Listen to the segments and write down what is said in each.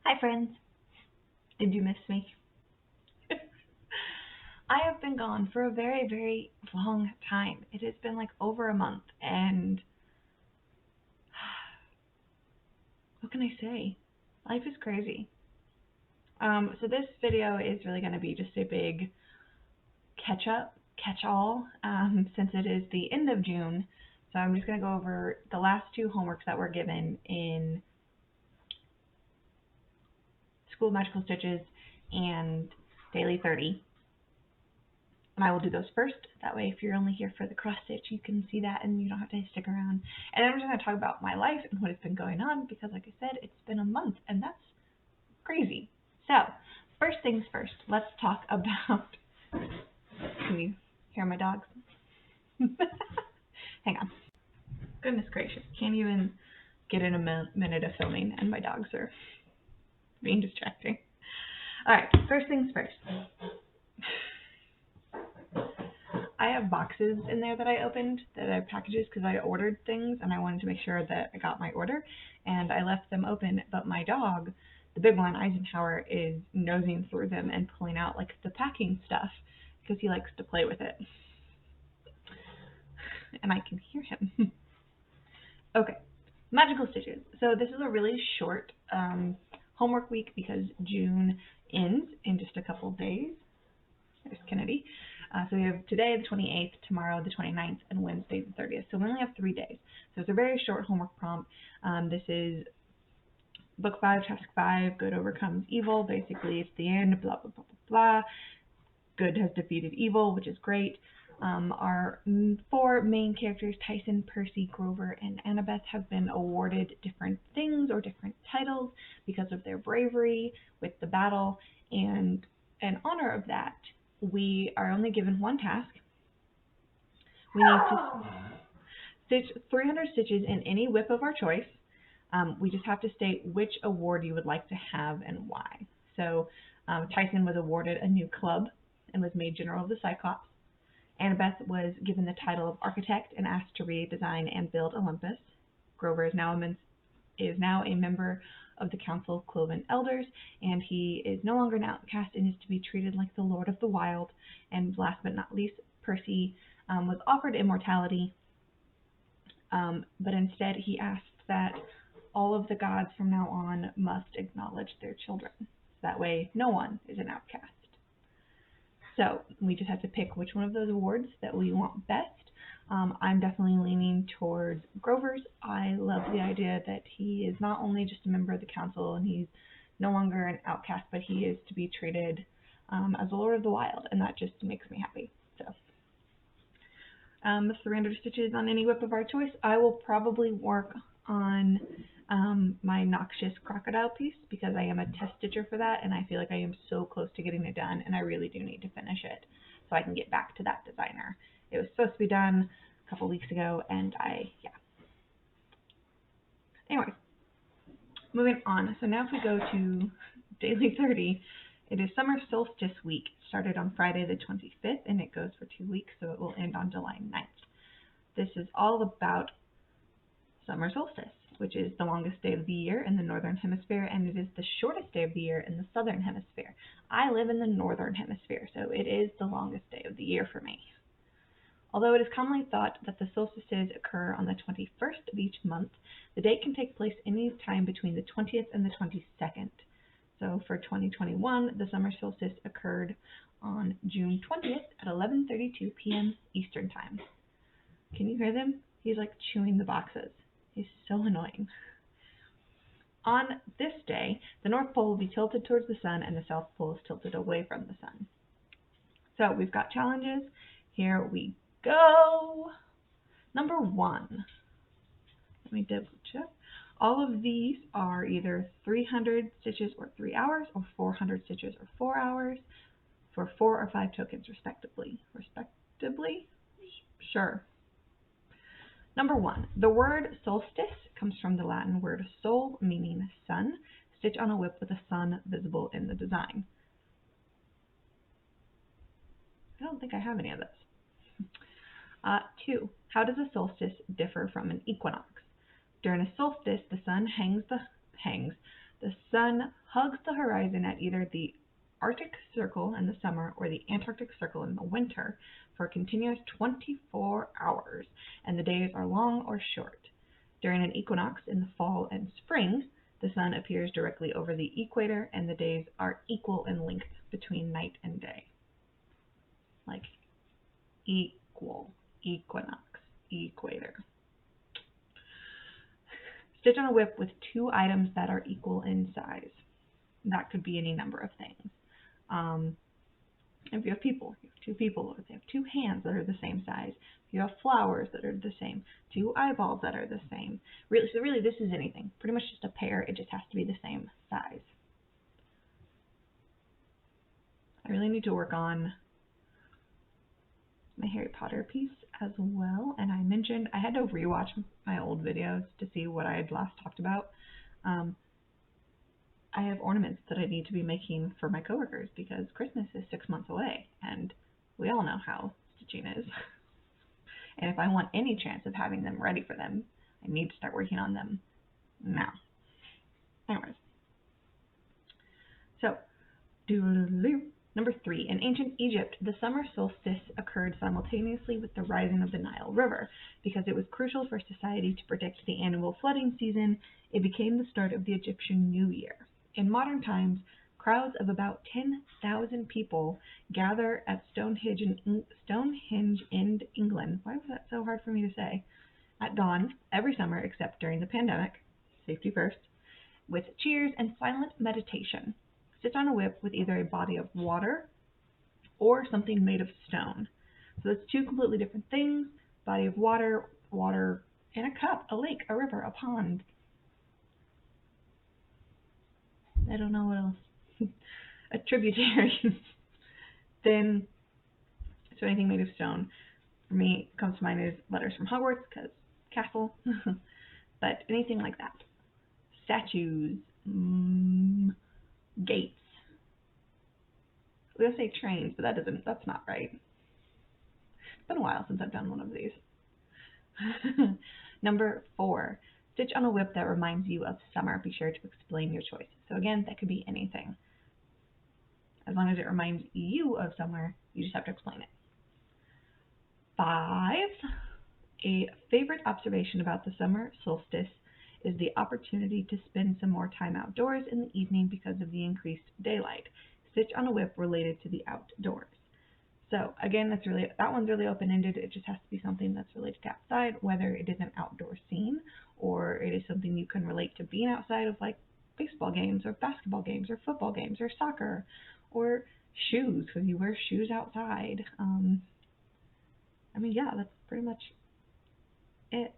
Hi friends, did you miss me? I have been gone for a very, very long time. It has been like over a month, and what can I say? Life is crazy. So this video is really going to be just a big catch-all, since it is the end of June. So I'm just going to go over the last two homeworks that were given in School of Magical Stitches and Daily 30. And I will do those first. That way, if you're only here for the cross stitch, you can see that and you don't have to stick around. And then I'm just going to talk about my life and what has been going on because, like I said, it's been a month and that's crazy. So, first things first, let's talk about. Can you hear my dogs? Hang on. Goodness gracious, can't even get in a minute of filming and my dogs are being distracting. Alright, first things first. I have boxes in there that I opened that are packages because I ordered things and I wanted to make sure that I got my order, and I left them open, but my dog, the big one, Eisenhower, is nosing through them and pulling out like the packing stuff because he likes to play with it. And I can hear him. Okay, Magical Stitches. So this is a really short homework week because June ends in just a couple days. There's Kennedy. So we have today the 28th, tomorrow the 29th, and Wednesday the 30th. So we only have 3 days. So it's a very short homework prompt. This is Book 5, Task 5, Good Overcomes Evil. Basically, it's the end, blah, blah, blah, blah, blah. Good has defeated evil, which is great. Our 4 main characters, Tyson, Percy, Grover, and Annabeth, have been awarded different things or different titles because of their bravery with the battle. And in honor of that, we are only given one task. We need to stitch 300 stitches in any whip of our choice. We just have to state which award you would like to have and why. So Tyson was awarded a new club and was made General of the Cyclops. Annabeth was given the title of Architect and asked to redesign and build Olympus. Grover is now a member of the Council of Cloven Elders, and he is no longer an outcast and is to be treated like the Lord of the Wild. And last but not least, Percy was offered immortality, but instead he asked that all of the gods from now on must acknowledge their children. That way no one is an outcast. So we just have to pick which one of those awards that we want best. I'm definitely leaning towards Grover's. I love the idea that he is not only just a member of the council and he's no longer an outcast, but he is to be treated as a Lord of the Wild, and that just makes me happy. So 300 stitches on any whip of our choice. I will probably work on my Noxious Crocodile piece because I am a test stitcher for that, and I feel like I am so close to getting it done, and I really do need to finish it so I can get back to that designer. It was supposed to be done a couple weeks ago, and yeah. Anyways, moving on. So now if we go to Daily 30, it is Summer Solstice Week. It started on Friday the 25th, and it goes for 2 weeks, so it will end on July 9th. This is all about summer solstice, which is the longest day of the year in the Northern Hemisphere, and it is the shortest day of the year in the Southern Hemisphere. I live in the Northern Hemisphere, so it is the longest day of the year for me. Although it is commonly thought that the solstices occur on the 21st of each month, the date can take place any time between the 20th and the 22nd. So for 2021, the summer solstice occurred on June 20th at 11:32 p.m. Eastern Time. Can you hear them? He's like chewing the boxes. He's so annoying. On this day, the North Pole will be tilted towards the sun and the South Pole is tilted away from the sun. So we've got challenges. Here we go. Number 1. Let me double check. All of these are either 300 stitches or 3 hours, or 400 stitches or 4 hours, for 4 or 5 tokens respectively. Sure. Number 1. The word solstice comes from the Latin word sol, meaning sun. Stitch on a whip with a sun visible in the design. I don't think I have any of those. 2. How does a solstice differ from an equinox? During a solstice, the sun hangs The sun hugs the horizon at either the Arctic Circle in the summer or the Antarctic Circle in the winter for a continuous 24 hours, and the days are long or short. During an equinox in the fall and spring, the sun appears directly over the equator, and the days are equal in length between night and day. Like equal, equinox, equator. Stitch on a whip with 2 items that are equal in size. That could be any number of things. If you have people, you have 2 people, or if you have 2 hands that are the same size, if you have flowers that are the same, 2 eyeballs that are the same. So really this is anything. Pretty much just a pair, it just has to be the same size. I really need to work on my Harry Potter piece as well, and I mentioned I had to rewatch my old videos to see what I had last talked about. I have ornaments that I need to be making for my coworkers because Christmas is 6 months away, and we all know how stitching is. And if I want any chance of having them ready for them, I need to start working on them now. Anyways, so number 3, in ancient Egypt, the summer solstice occurred simultaneously with the rising of the Nile River. Because it was crucial for society to predict the annual flooding season, it became the start of the Egyptian New Year. In modern times, crowds of about 10,000 people gather at Stonehenge in England. Why was that so hard for me to say? At dawn every summer except during the pandemic, safety first, with cheers and silent meditation. Stitch on a whip with either a body of water or something made of stone. So that's 2 completely different things. Body of water, water in a cup, a lake, a river, a pond. I don't know what else. A tributary. Then, so anything made of stone. For me, comes to mind is Letters from Hogwarts, because castle. But anything like that. Statues, gates. We're gonna say trains, but that's not right. It's been a while since I've done one of these. Number 4. Stitch on a whip that reminds you of summer. Be sure to explain your choice. So again, that could be anything. As long as it reminds you of summer, you just have to explain it. 5. A favorite observation about the summer solstice is the opportunity to spend some more time outdoors in the evening because of the increased daylight. Stitch on a whip related to the outdoors. So again, that one's really open-ended. It just has to be something that's related to outside, whether it is an outdoor scene or it is something you can relate to being outside of, like baseball games or basketball games or football games or soccer, or shoes, because you wear shoes outside. Yeah, that's pretty much it.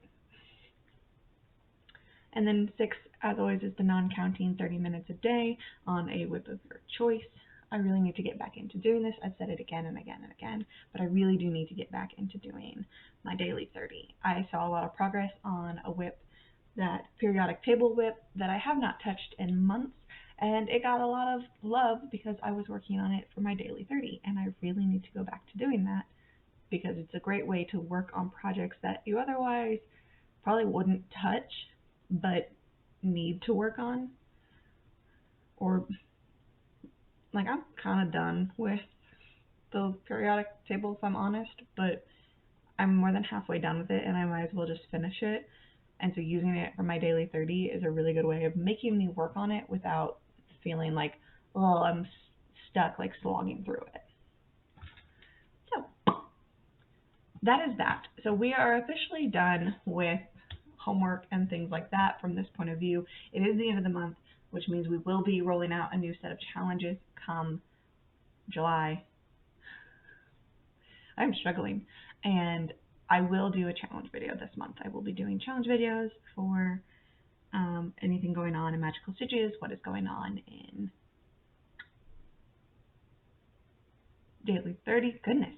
And then 6, as always, is the non-counting 30 minutes a day on a whip of your choice. I really need to get back into doing this. I've said it again and again and again, but I really do need to get back into doing my daily 30. I saw a lot of progress on a whip, that periodic table whip that I have not touched in months, and it got a lot of love because I was working on it for my daily 30, and I really need to go back to doing that because it's a great way to work on projects that you otherwise probably wouldn't touch but need to work on. Or like, I'm kind of done with the periodic table if I'm honest, but I'm more than halfway done with it and I might as well just finish it. And so using it for my daily 30 is a really good way of making me work on it without feeling like, oh, I'm stuck, like slogging through it. So that is that. So we are officially done with homework and things like that from this point of view. It is the end of the month, which means we will be rolling out a new set of challenges come July. I'm struggling, and I will do a challenge video this month. I will be doing challenge videos for anything going on in Magical Stitches, what is going on in Daily 30, goodness,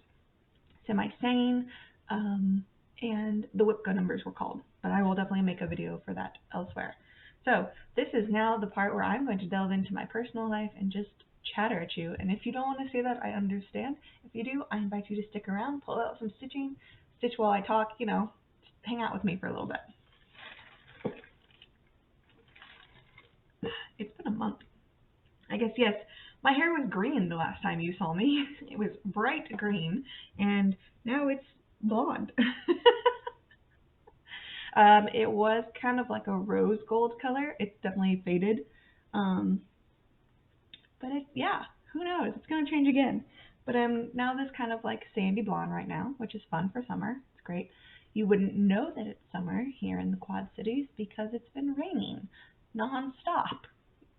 Semi-Sane, and the Whip Go numbers were called, but I will definitely make a video for that elsewhere. So this is now the part where I'm going to delve into my personal life and just chatter at you, and if you don't want to see that, I understand. If you do, I invite you to stick around, pull out some stitching, stitch while I talk, you know, just hang out with me for a little bit. It's been month. I guess, yes, my hair was green the last time you saw me. It was bright green, and now it's blonde. It was kind of like a rose gold color. It's definitely faded. But yeah, who knows? It's going to change again. But I'm now this kind of like sandy blonde right now, which is fun for summer. It's great. You wouldn't know that it's summer here in the Quad Cities because it's been raining nonstop,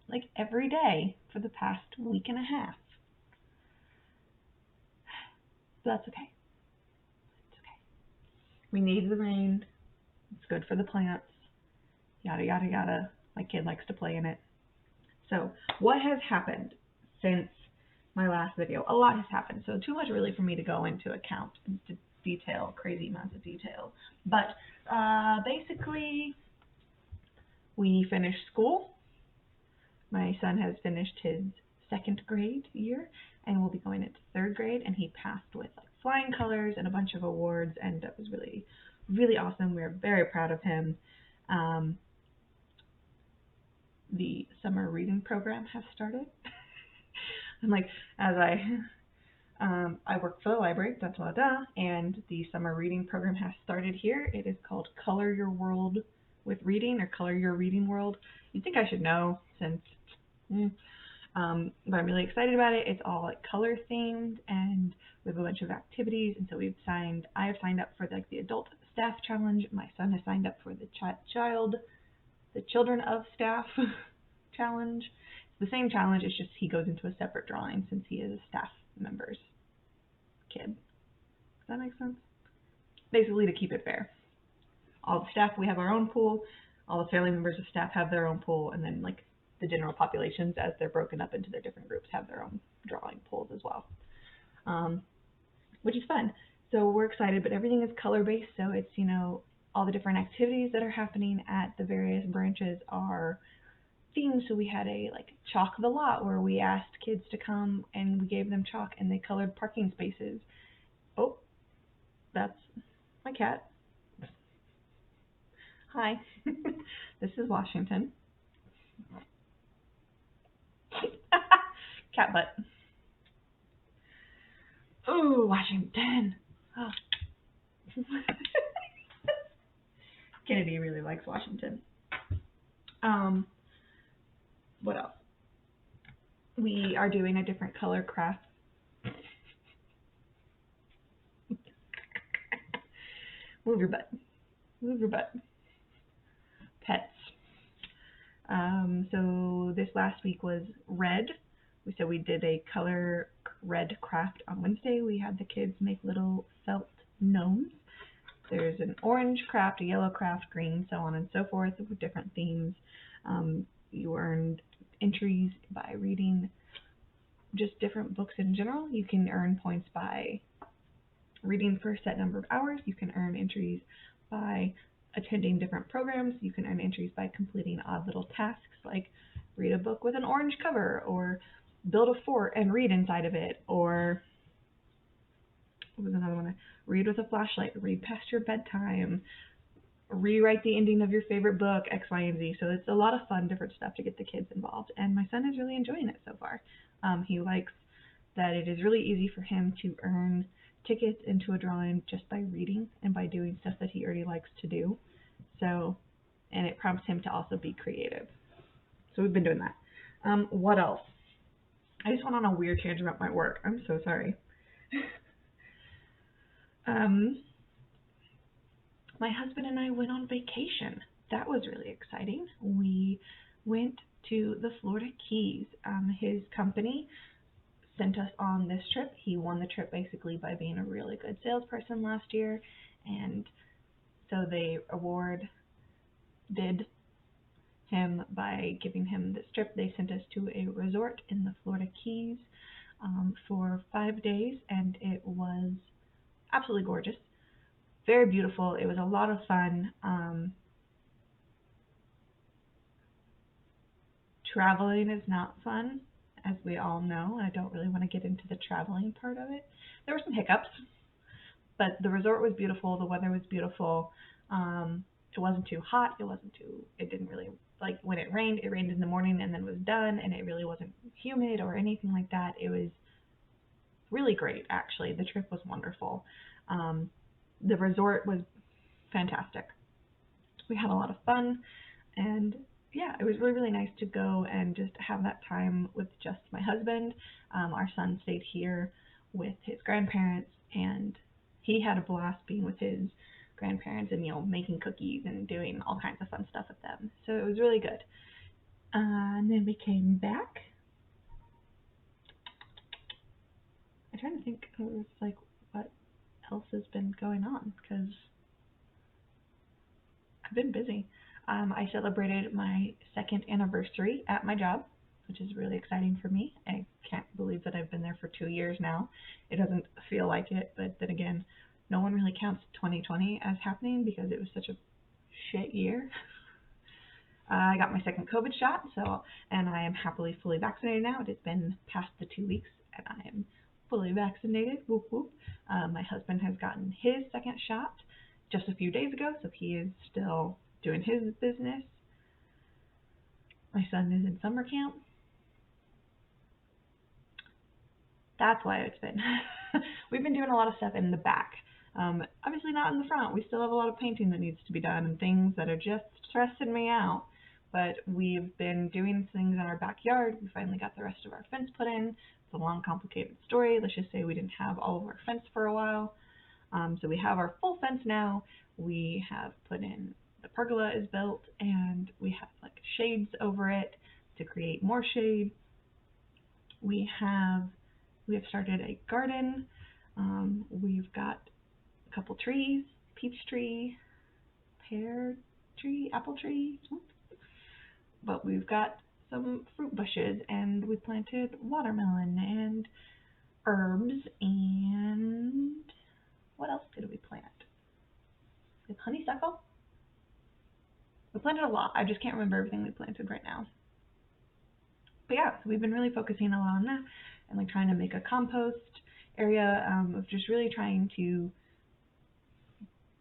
like every day for the past week and a half. But that's okay. It's okay. We need the rain. It's good for the plants. Yada, yada, yada. My kid likes to play in it. So what has happened since my last video? A lot has happened. So too much really for me to go into account, to detail, crazy amounts of detail. But basically, we finished school. My son has finished his second grade year and will be going into third grade, and he passed with like flying colors and a bunch of awards, and that was really, really awesome. We're very proud of him. The summer reading program has started. I'm like, as I work for the library, and the summer reading program has started here. It is called Color Your World with Reading, or Color Your Reading World. You'd think I should know since, but I'm really excited about it. It's all like color themed, and we have a bunch of activities. And so I have signed up for like the adult staff challenge. My son has signed up for the Children of Staff challenge. It's the same challenge, it's just he goes into a separate drawing since he is a staff member's kid. Does that make sense? Basically to keep it fair. All the staff, we have our own pool. All the family members of staff have their own pool, and then like the general populations, as they're broken up into their different groups, have their own drawing pools as well, which is fun. So we're excited, but everything is color-based, so it's, you know, all the different activities that are happening at the various branches are themed. So we had a like chalk the lot where we asked kids to come and we gave them chalk and they colored parking spaces. Oh, that's my cat. Hi. This is Washington. Cat butt. Ooh, Washington. Oh. Kennedy really likes Washington. What else? We are doing a different color craft. Move your butt. Move your butt. Pets. So this last week was red. So we did a color red craft on Wednesday. We had the kids make little felt gnomes. There's an orange craft, a yellow craft, green, so on and so forth, with different themes. You earned entries by reading just different books in general. You can earn points by reading for a set number of hours. You can earn entries by attending different programs. You can earn entries by completing odd little tasks like read a book with an orange cover, or build a fort and read inside of it, or what was another one? Read with a flashlight, read past your bedtime, rewrite the ending of your favorite book, X, Y, and Z. So it's a lot of fun, different stuff to get the kids involved. And my son is really enjoying it so far. He likes that it is really easy for him to earn tickets into a drawing just by reading and by doing stuff that he already likes to do. So, and it prompts him to also be creative. So we've been doing that. What else? I just went on a weird tangent about my work. I'm so sorry. My husband and I went on vacation. That was really exciting. We went to the Florida Keys. His company sent us on this trip. He won the trip basically by being a really good salesperson last year, and so they did him by giving him this trip. They sent us to a resort in the Florida Keys for 5 days, and it was absolutely gorgeous. Very beautiful. It was a lot of fun. Traveling is not fun, as we all know. I don't really want to get into the traveling part of it. There were some hiccups, but the resort was beautiful. The weather was beautiful. it wasn't too hot, it didn't really, like when it rained in the morning and then was done, and it really wasn't humid or anything like that. It was really great, actually. The trip was wonderful. The resort was fantastic. We had a lot of fun, and yeah, it was really, really nice to go and just have that time with just my husband. Our son stayed here with his grandparents, and he had a blast being with his grandparents and, making cookies and doing all kinds of fun stuff with them. So it was really good. And then we came back. I'm trying to think of, like, what else has been going on, because I've been busy. I celebrated my second anniversary at my job, which is really exciting for me. I can't believe that I've been there for 2 years now. It doesn't feel like it, but then again, no one really counts 2020 as happening because it was such a shit year. I got my second COVID shot, and I am happily fully vaccinated now. It has been past the 2 weeks, and I am fully vaccinated. Whoop whoop. My husband has gotten his second shot just a few days ago, so he is still doing his business. My son is in summer camp. That's why it's been. We've been doing a lot of stuff in the back. Obviously not in the front. We still have a lot of painting that needs to be done and things that are just stressing me out. But we've been doing things in our backyard. We finally got the rest of our fence put in. It's a long, complicated story. Let's just say we didn't have all of our fence for a while. So we have our full fence now. We have put in, the pergola is built, and we have like shades over it to create more shade. We have started a garden. We've got a couple trees, peach tree, pear tree, apple tree, but we've got some fruit bushes, and we planted watermelon and herbs, and what else did we plant? We have honeysuckle. We planted a lot. I just can't remember everything we planted right now. But yeah, so we've been really focusing a lot on that, and like trying to make a compost area, of just really trying to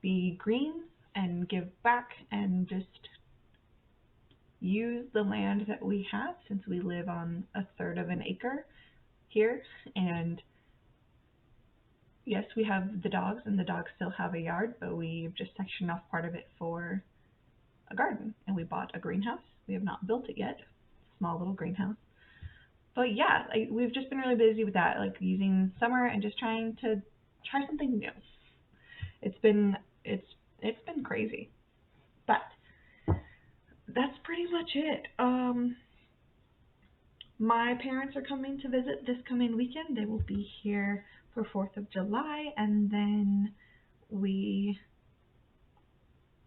be green and give back and just use the land that we have, since we live on 1/3 of an acre here. And yes, we have the dogs, and the dogs still have a yard, but we've just sectioned off part of it for a garden, and we bought a greenhouse. We have not built it yet. Small little greenhouse. But yeah, we've just been really busy with that, like using summer and just trying to try something new. It's been crazy, but that's pretty much it. My parents are coming to visit this coming weekend. They will be here for 4th of July, and then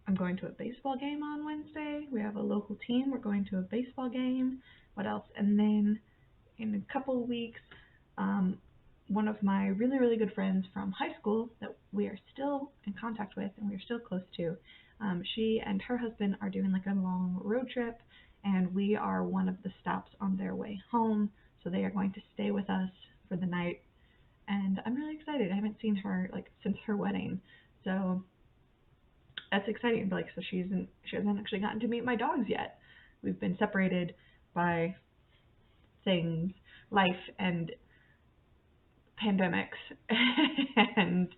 I'm going to a baseball game on Wednesday. We have a local team. We're going to a baseball game. What else? And then in a couple of weeks, one of my really, really good friends from high school that we are still in contact with and we're still close to, she and her husband are doing like a long road trip, and we are one of the stops on their way home. So they are going to stay with us for the night, and I'm really excited. I haven't seen her like since her wedding, so that's exciting. Like, so she hasn't actually gotten to meet my dogs yet. We've been separated by things, life and pandemics, and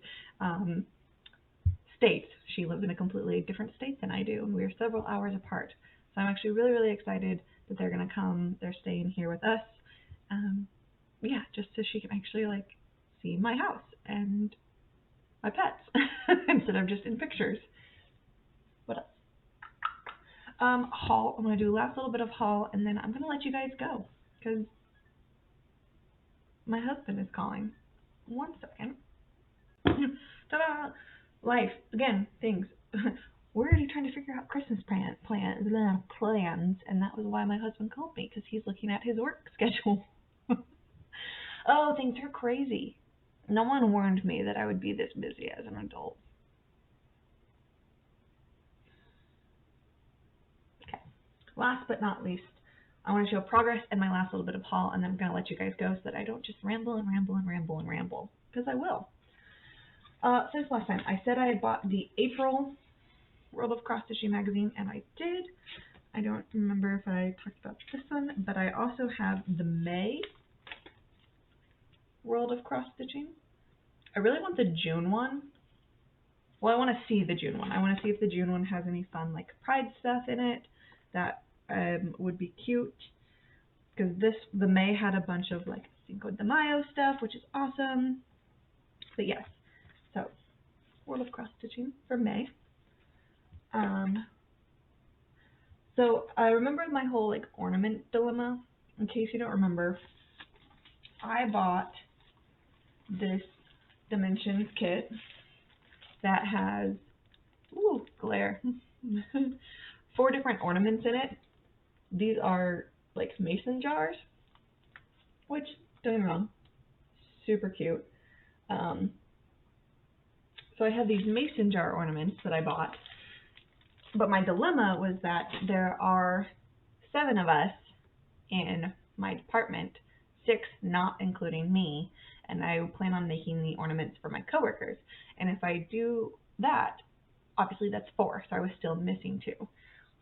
states. She lives in a completely different state than I do, and we are several hours apart. So I'm actually really, really excited that they're going to come. They're staying here with us. Yeah, just so she can actually like see my house and my pets instead of just in pictures. What else? Haul. I'm going to do a last little bit of haul, and then I'm going to let you guys go because my husband is calling. 1 second. Ta-da! Life. Again, things. We're already trying to figure out Christmas plans, and that was why my husband called me, because he's looking at his work schedule. Oh, things are crazy. No one warned me that I would be this busy as an adult. Okay. Last but not least, I want to show progress in my last little bit of haul, and then I'm going to let you guys go so that I don't just ramble and ramble and ramble and ramble, because I will. Since last time, I said I had bought the April World of Cross Stitching magazine, and I did. I don't remember if I talked about this one, but I also have the May World of Cross Stitching. I really want the June one. Well, I want to see the June one. I want to see if the June one has any fun, like, pride stuff in it that would be cute. Because the May had a bunch of, like, Cinco de Mayo stuff, which is awesome. But yes, so World of Cross Stitching for May. So I remember my whole, like, ornament dilemma. In case you don't remember, I bought this Dimensions kit that has, ooh, glare, 4 different ornaments in it. These are like mason jars, which, don't get me wrong, super cute. So I have these mason jar ornaments that I bought, but my dilemma was that there are 7 of us in my department, 6 not including me, and I plan on making the ornaments for my coworkers. And if I do that, obviously that's 4, so I was still missing 2.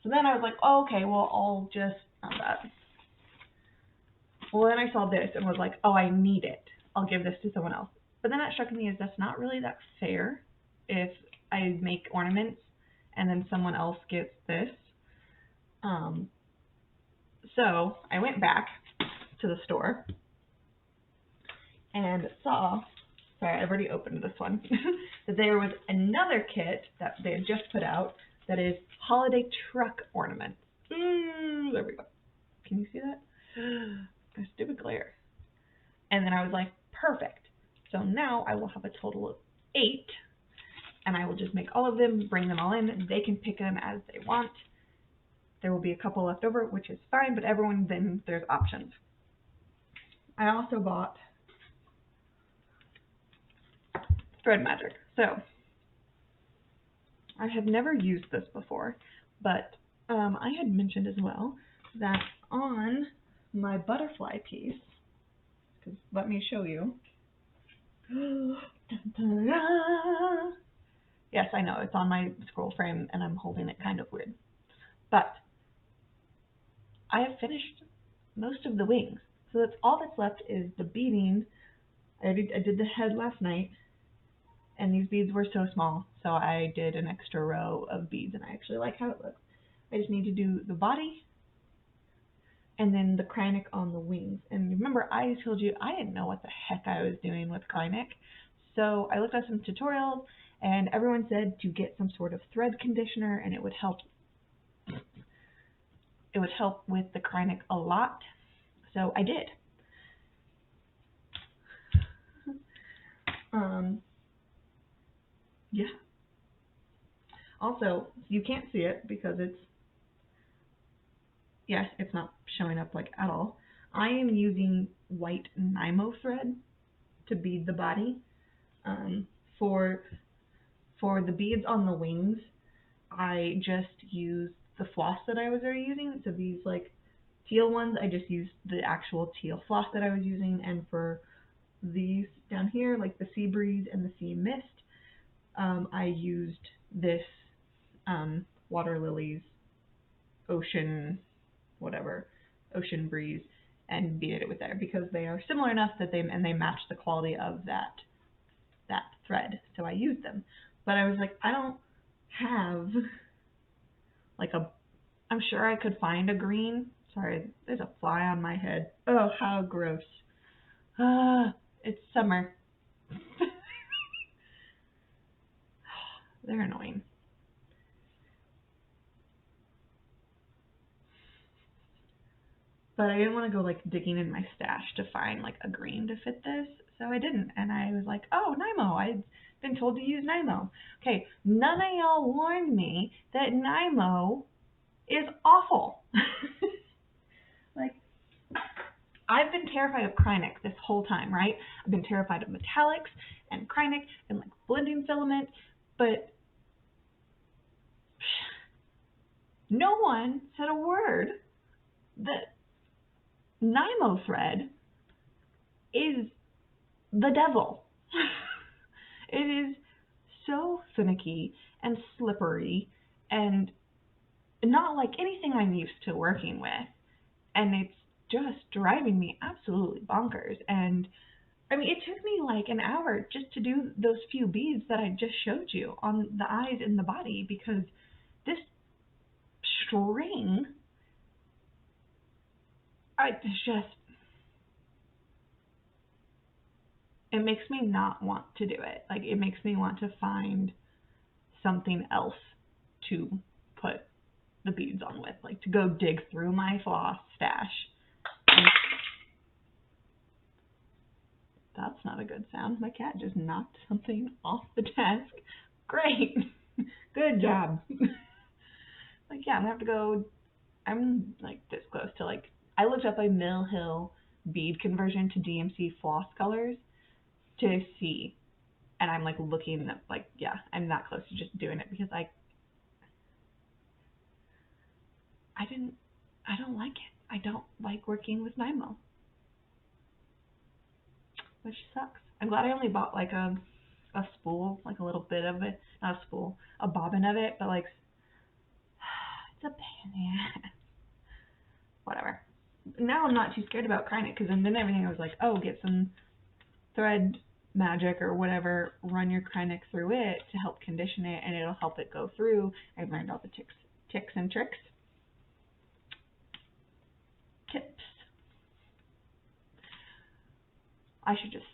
So then I was like, oh, okay, well, I'll just, not that. Well, then I saw this and was like, oh, I need it. I'll give this to someone else. But then it struck me as that's not really that fair if I make ornaments and then someone else gets this. So I went back to the store and saw, sorry, I've already opened this one, that there was another kit that they had just put out that is holiday truck ornaments. There we go. Can you see that? A stupid glare. And then I was like, perfect. So now I will have a total of 8, and I will just make all of them, bring them all in. They can pick them as they want. There will be a couple left over, which is fine, but everyone, then there's options. I also bought Thread Magic. So I have never used this before, but I had mentioned as well that on my butterfly piece, because let me show you. Yes, I know, it's on my scroll frame and I'm holding it kind of weird. But I have finished most of the wings. So that's all that's left is the beading. I did the head last night, and these beads were so small, so I did an extra row of beads, and I actually like how it looks. I just need to do the body and then the Kreinik on the wings. And remember, I told you I didn't know what the heck I was doing with Kreinik. So I looked at some tutorials, and everyone said to get some sort of thread conditioner, and it would help. It would help with the Kreinik a lot. So I did. Yeah. Also, you can't see it because it's, yes, it's not showing up like at all. I am using white Nymo thread to bead the body. For the beads on the wings, I just used the floss that I was already using. So these like teal ones, I just used the actual teal floss that I was using. And for these down here, like the Sea Breeze and the Sea Mist, I used this Water Lilies Ocean Breeze and beaded it with there because they are similar enough that they match the quality of that thread. So I used them. But I was like, I don't have like I'm sure I could find a green. Sorry, there's a fly on my head. Oh, how gross. It's summer. They're annoying. But I didn't want to go like digging in my stash to find like a green to fit this, so I didn't. And I was like, oh, Nymo. I'd been told to use Nymo. Okay, none of y'all warned me that Nymo is awful. Like, I've been terrified of Kreinik this whole time, right? I've been terrified of metallics and Kreinik and like blending filament, but no one said a word that Nymo thread is the devil. It is so finicky and slippery and not like anything I'm used to working with. And it's just driving me absolutely bonkers. And I mean, it took me like an hour just to do those few beads that I just showed you on the eyes and the body, because this string, it makes me not want to do it. Like, it makes me want to find something else to put the beads on with, like to go dig through my floss stash. And that's not a good sound. My cat just knocked something off the desk. Great. Good job. Like, yeah, I'm gonna have to go. I'm like this close to like, I looked up a Mill Hill bead conversion to DMC floss colors to see, and I'm like looking at, like, yeah, I'm that close to just doing it because I don't like it. I don't like working with Nymo, which sucks. I'm glad I only bought like a spool, like a little bit of it, not a spool, a bobbin of it, but like, it's a pain in the ass. Whatever. Now I'm not too scared about crying it, because then everything I was like, oh, get some thread magic or whatever, run your Krynic through it to help condition it, and it'll help it go through. I've learned all the tips and tricks. Tips. I should just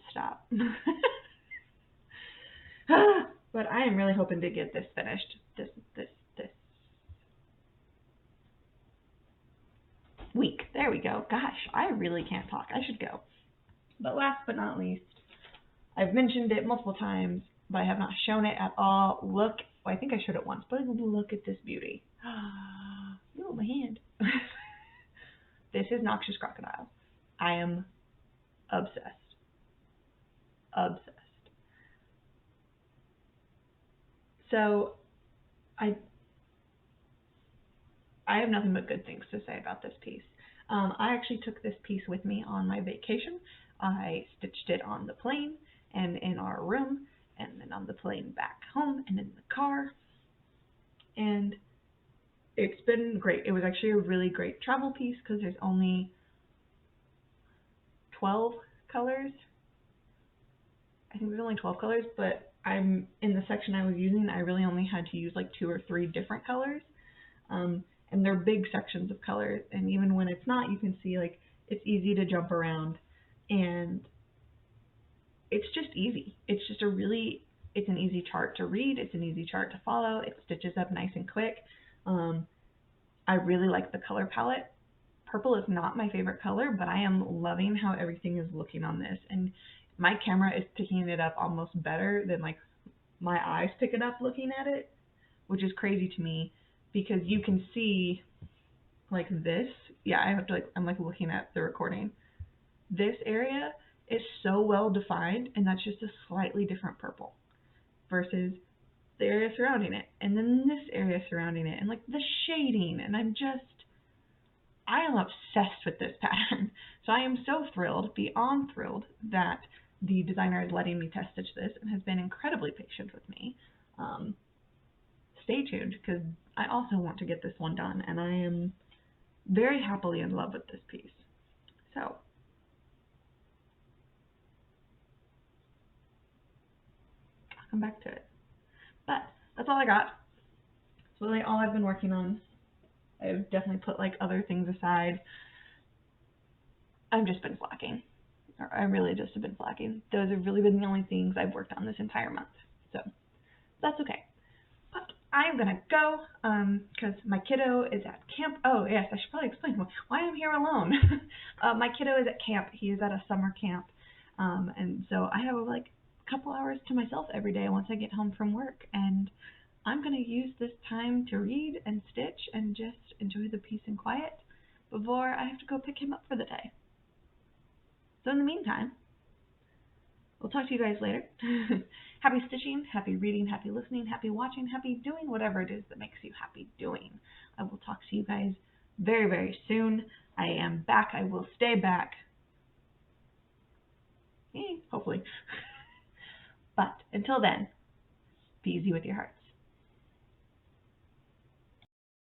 stop. But I am really hoping to get this finished this week. There we go. Gosh, I really can't talk. I should go. But last but not least, I've mentioned it multiple times, but I have not shown it at all. Look, well, I think I showed it once, but look at this beauty. Oh, my hand. This is Noxious Crocodile. I am obsessed. Obsessed. So, I have nothing but good things to say about this piece. I actually took this piece with me on my vacation. I stitched it on the plane and in our room, and then on the plane back home and in the car. And it's been great. It was actually a really great travel piece because there's only 12 colors. I think there's only 12 colors, but I'm in the section I was using, I really only had to use like 2 or 3 different colors. And they're big sections of colors, and even when it's not, you can see like it's easy to jump around, and it's just easy. It's just it's an easy chart to read, it's an easy chart to follow, it stitches up nice and quick. I really like the color palette. Purple is not my favorite color, but I am loving how everything is looking on this, and my camera is picking it up almost better than like my eyes pick it up looking at it, which is crazy to me. Because you can see like this, yeah, I'm like looking at the recording. This area is so well defined, and that's just a slightly different purple versus the area surrounding it, and then this area surrounding it, and like the shading, and I am obsessed with this pattern. So I am so thrilled, beyond thrilled, that the designer is letting me test stitch this and has been incredibly patient with me. Stay tuned, because I also want to get this one done, and I am very happily in love with this piece. So, I'll come back to it. But that's all I got. That's really all I've been working on. I've definitely put like other things aside. I've just been slacking. I really just have been slacking. Those have really been the only things I've worked on this entire month. So, that's okay. But I'm gonna go because my kiddo is at camp. Oh yes, I should probably explain why I'm here alone. My kiddo is at camp. He is at a summer camp, and so I have like a couple hours to myself every day once I get home from work, and I'm gonna use this time to read and stitch and just enjoy the peace and quiet before I have to go pick him up for the day. So in the meantime, we'll talk to you guys later. Happy stitching, happy reading, happy listening, happy watching, happy doing whatever it is that makes you happy doing. I will talk to you guys very, very soon. I am back. I will stay back. Hopefully. But until then, be easy with your hearts.